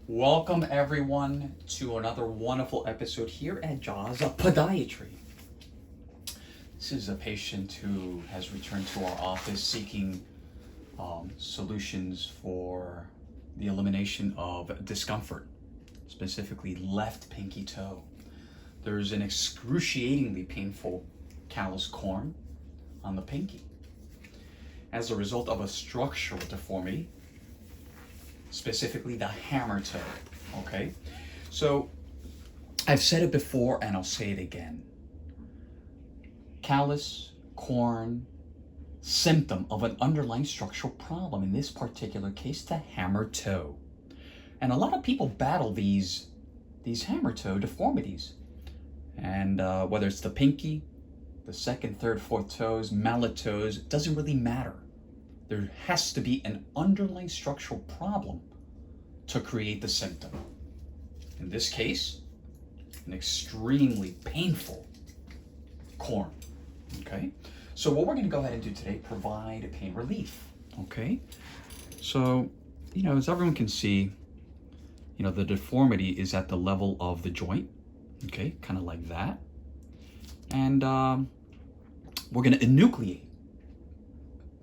Welcome everyone to another wonderful episode here at Doctors of Podiatry. This is a patient who has returned to our office seeking solutions for the elimination of discomfort, specifically left pinky toe. There's an excruciatingly painful callus corn on the pinky as a result of a structural deformity, specifically the hammer toe. Okay, so I've said it before and I'll say it again. Callus corn, symptom of an underlying structural problem, in this particular case the hammer toe. And a lot of people battle these hammer toe deformities, and whether it's the pinky, the second, third, fourth toes, mallet toes, it doesn't really matter. There has to be an underlying structural problem to create the symptom. In this case, an extremely painful corn. Okay, so what we're going to go ahead and do today, provide pain relief. Okay, so as everyone can see, the deformity is at the level of the joint. Okay, kind of like that, and we're going to enucleate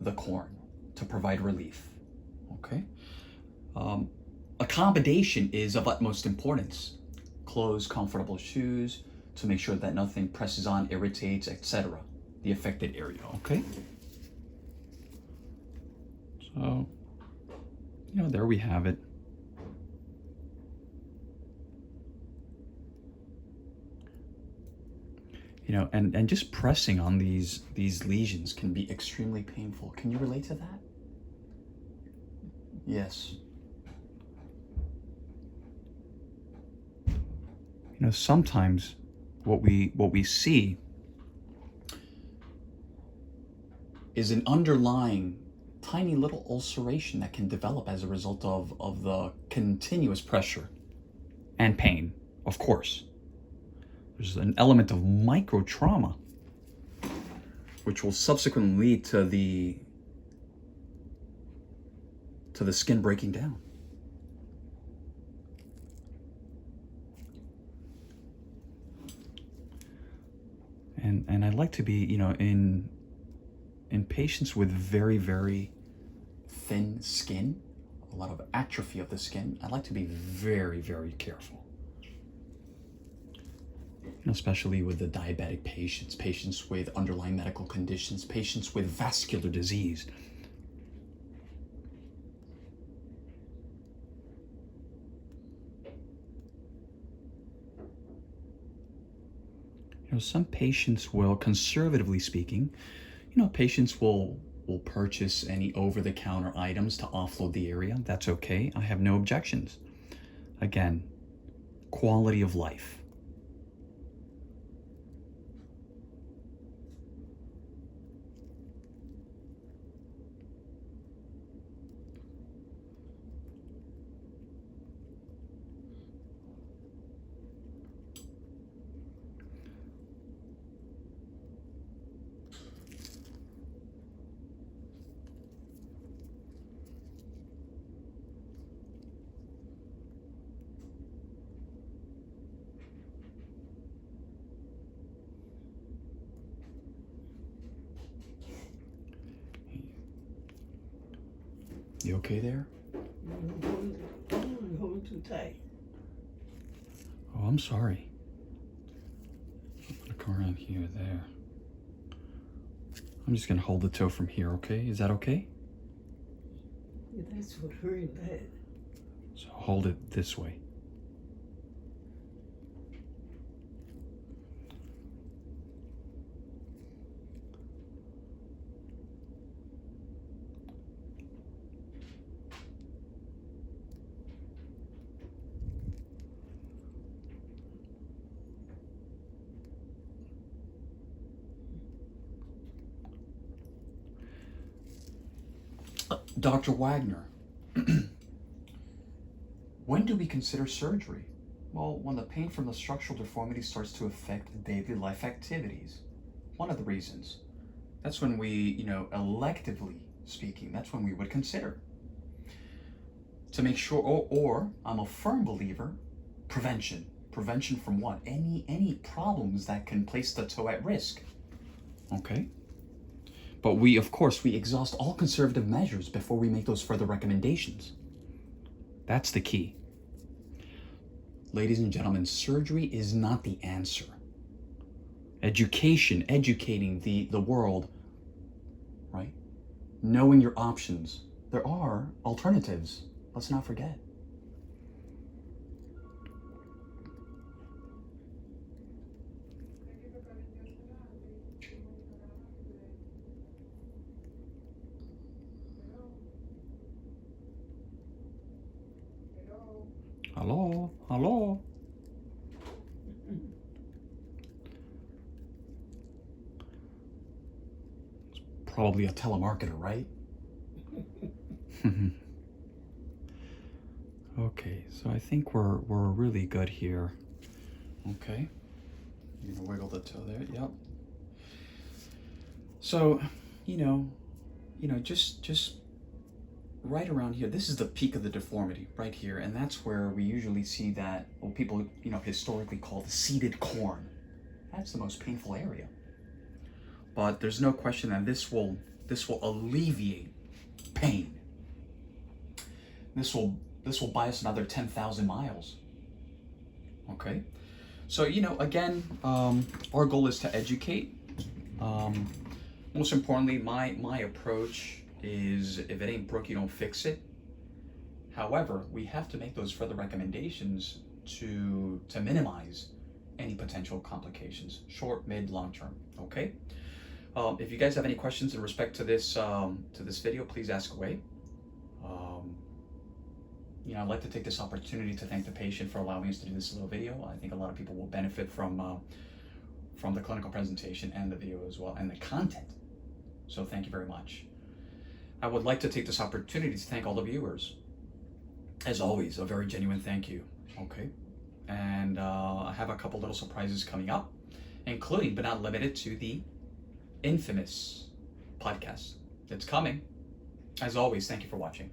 the corn to provide relief. Okay, accommodation is of utmost importance. Clothes, comfortable shoes to make sure that nothing presses on, irritates, etc. the affected area. Okay, so there we have it. And just pressing on these lesions can be extremely painful. Can you relate to that? Yes. Sometimes what we see is an underlying tiny little ulceration that can develop as a result of the continuous pressure and pain, of course. There's an element of micro trauma, which will subsequently lead to the skin breaking down. And I'd like to be, in patients with very, very thin skin, a lot of atrophy of the skin, I'd like to be very, very careful. Especially with the diabetic patients, patients with underlying medical conditions, patients with vascular disease. Some patients will, conservatively speaking, patients will purchase any over-the-counter items to offload the area. That's okay. I have no objections. Again, quality of life. You okay there? Hold too tight. Oh, I'm sorry. Look around here, there. I'm just gonna hold the toe from here, okay? Is that okay? Yeah, that's what hurt bad. So hold it this way. Dr. Wagner, when do we consider surgery? Well, when the pain from the structural deformity starts to affect daily life activities. One of the reasons. That's when we, electively speaking, that's when we would consider. to make sure, or I'm a firm believer, prevention. Prevention from what? Any problems that can place the toe at risk. Okay? But we, of course, we exhaust all conservative measures before we make those further recommendations. That's the key. Ladies and gentlemen, surgery is not the answer. Education, educating the world, right? Knowing your options. There are alternatives. Let's not forget. Hello, hello. It's probably a telemarketer, right? Okay, so I think we're really good here. Okay, you're gonna wiggle the toe there. Yep. So, just right around here, this is the peak of the deformity, right here, and that's where we usually see that, what people, historically call the seated corn. That's the most painful area. But there's no question that this will alleviate pain. This will buy us another 10,000 miles. Okay, so again, our goal is to educate. Most importantly, my approach is, if it ain't broke, you don't fix it. However, we have to make those further recommendations to minimize any potential complications, short, mid, long term. Okay. If you guys have any questions in respect to this video, please ask away. I'd like to take this opportunity to thank the patient for allowing us to do this little video. I think a lot of people will benefit from the clinical presentation and the video as well, and the content. So thank you very much. I would like to take this opportunity to thank all the viewers. As always, a very genuine thank you. Okay. And I have a couple little surprises coming up, including but not limited to the infamous podcast. It's coming. As always, thank you for watching.